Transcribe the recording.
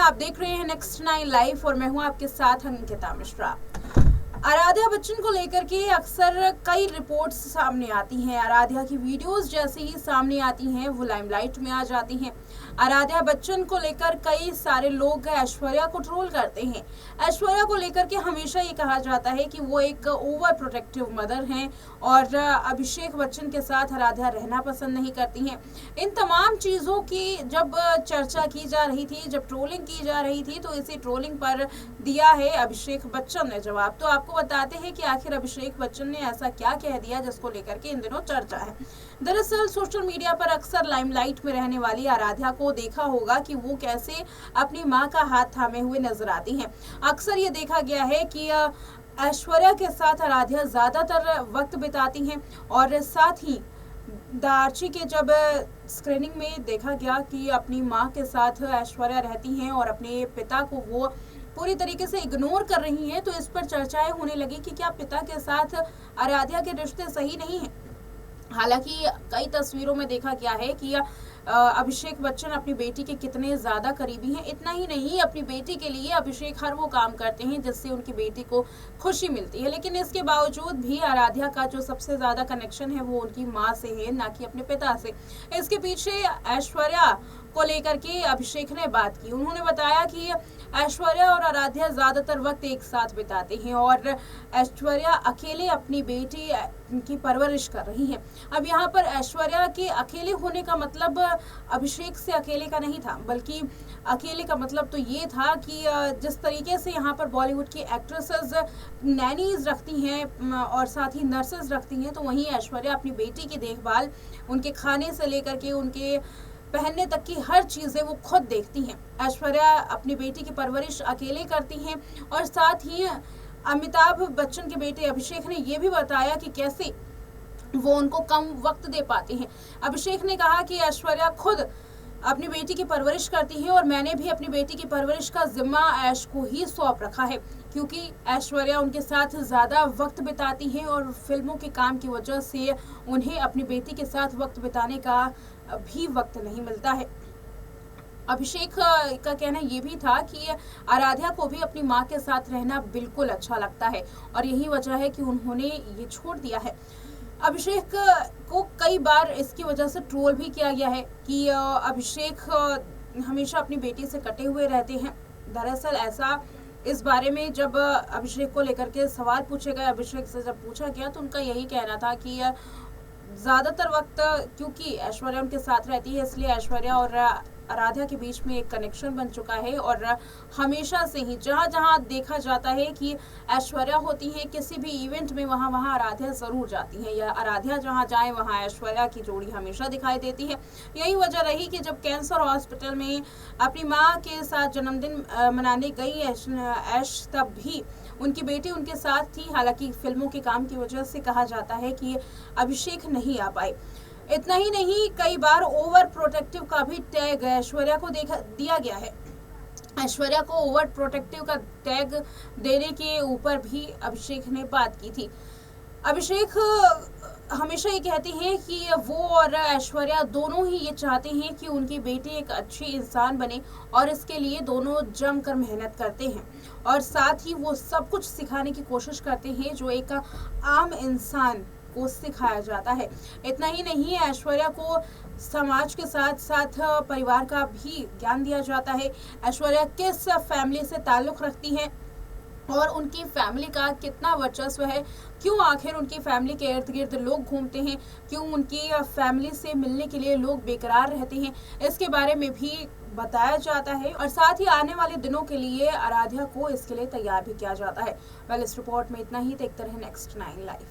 आप देख रहे हैं नेक्स्ट 9 लाइव और मैं हूं आपके साथ अंकिता मिश्रा। आराध्या बच्चन को लेकर के अक्सर कई रिपोर्ट्स सामने आती हैं। आराध्या की वीडियोस जैसे ही सामने आती हैं वो लाइमलाइट में आ जाती हैं। आराध्या बच्चन को लेकर कई सारे लोग ऐश्वर्या को ट्रोल करते हैं। ऐश्वर्या को लेकर के हमेशा ये कहा जाता है कि वो एक ओवर प्रोटेक्टिव मदर हैं और अभिषेक बच्चन के साथ आराध्या रहना पसंद नहीं करती हैं। इन तमाम चीज़ों की जब चर्चा की जा रही थी, जब ट्रोलिंग की जा रही थी, तो इसी ट्रोलिंग पर दिया है अभिषेक बच्चन ने जवाब। तो आपको बताते हैं कि आखिर अभिषेक बच्चन ने ऐसा क्या कह दिया जिसको लेकर के इन दिनों चर्चा है। दरअसल सोशल मीडिया पर अक्सर लाइमलाइट में रहने वाली आराध्या को देखा होगा कि वो कैसे अपनी मां का हाथ थामे हुए नजर आती हैं। अक्सर ये देखा गया है कि ऐश्वर्या के साथ आराध्या ज्यादातर वक्त बिताती हैं और साथ ही दार्ची के जब स्क्रीनिंग में देखा गया कि अपनी मां के साथ ऐश्वर्या रहती हैं और अपने पिता को वो पूरी तरीके से इग्नोर कर रही हैं, तो इस पर चर्चाएं होने लगी कि क्या पिता के साथ आराध्या के रिश्ते सही नहीं हैं। हालांकि कई तस्वीरों में देखा गया है कि अभिषेक बच्चन अपनी बेटी के कितने ज्यादा करीबी हैं। इतना ही नहीं, अपनी बेटी के लिए अभिषेक हर वो काम करते हैं जिससे उनकी बेटी को खुशी मिलती है। लेकिन इसके बावजूद भी आराध्या का जो सबसे ज्यादा कनेक्शन है वो उनकी माँ से है, ना कि अपने पिता से। इसके पीछे ऐश्वर्या को लेकर के अभिषेक ने बात की। उन्होंने बताया कि ऐश्वर्या और आराध्या ज्यादातर वक्त एक साथ बिताते हैं और ऐश्वर्या अकेले अपनी बेटी की परवरिश कर रही है। अब यहाँ पर ऐश्वर्या के अकेले होने का मतलब अभिषेक से अकेले का नहीं था, बल्कि अकेले का मतलब तो ये था कि जिस तरीके से यहाँ पर बॉलीवुड की एक्ट्रेसेस नैनीज रखती हैं और साथ ही नर्सेज रखती हैं, तो वहीं ऐश्वर्या अपनी बेटी की देखभाल, उनके खाने से लेकर के उनके पहनने तक की हर चीजें वो खुद देखती हैं। ऐश्वर्या अपनी बेटी की परवरिश अकेले करती हैं और साथ ही अमिताभ बच्चन के बेटे अभिषेक ने ये भी बताया कि कैसे वो उनको कम वक्त दे पाते हैं। अभिषेक ने कहा कि ऐश्वर्या खुद अपनी बेटी की परवरिश करती है और मैंने भी अपनी बेटी की परवरिश का जिम्मा ऐश को ही सौंप रखा है, क्योंकि ऐश्वर्या उनके साथ ज़्यादा वक्त बिताती हैं और फिल्मों के काम की वजह से उन्हें अपनी बेटी के साथ वक्त बिताने का भी वक्त नहीं मिलता है। अभिषेक का कहना ये भी था कि आराध्या को भी अपनी माँ के साथ रहना बिल्कुल अच्छा लगता है और यही वजह है कि उन्होंने ये छोड़ दिया है। अभिषेक को कई बार इसकी वजह से ट्रोल भी किया गया है कि अभिषेक हमेशा अपनी बेटी से कटे हुए रहते हैं। दरअसल ऐसा इस बारे में जब अभिषेक को लेकर के सवाल पूछे गए, अभिषेक से जब पूछा गया तो उनका यही कहना था कि ज़्यादातर वक्त क्योंकि ऐश्वर्या उनके साथ रहती है, इसलिए ऐश्वर्या और आराध्या के बीच में एक कनेक्शन बन चुका है और हमेशा से ही जहाँ जहाँ देखा जाता है कि ऐश्वर्या होती है किसी भी इवेंट में, वहाँ वहाँ आराध्या ज़रूर जाती है, या आराध्या जहाँ जाए वहाँ ऐश्वर्या की जोड़ी हमेशा दिखाई देती है। यही वजह रही कि जब कैंसर हॉस्पिटल में अपनी माँ के साथ जन्मदिन मनाने गई ऐश, तब भी उनकी बेटी उनके साथ थी। हालांकि फिल्मों के काम की वजह से कहा जाता है कि अभिषेक नहीं आ पाए। इतना ही नहीं, कई बार ओवर प्रोटेक्टिव का भी टैग ऐश्वर्या को दिया गया है। ऐश्वर्या को ओवर प्रोटेक्टिव का टैग देने के ऊपर भी अभिषेक ने बात की थी। अभिषेक हमेशा ये कहते हैं कि वो और ऐश्वर्या दोनों ही ये चाहते हैं कि उनकी बेटी एक अच्छी इंसान बने और इसके लिए दोनों जमकर मेहनत करते हैं और साथ ही वो सब कुछ सिखाने की कोशिश करते हैं जो एक आम इंसान को सिखाया जाता है। इतना ही नहीं, ऐश्वर्या को समाज के साथ साथ परिवार का भी ज्ञान दिया जाता है। ऐश्वर्या किस फैमिली से ताल्लुक़ रखती हैं और उनकी फैमिली का कितना वर्चस्व है, क्यों आखिर उनकी फैमिली के इर्द गिर्द लोग घूमते हैं, क्यों उनकी फैमिली से मिलने के लिए लोग बेकरार रहते हैं, इसके बारे में भी बताया जाता है और साथ ही आने वाले दिनों के लिए आराध्या को इसके लिए तैयार भी किया जाता है। वेल, इस रिपोर्ट में इतना ही। देखते रहे नेक्स्ट 9 लाइव।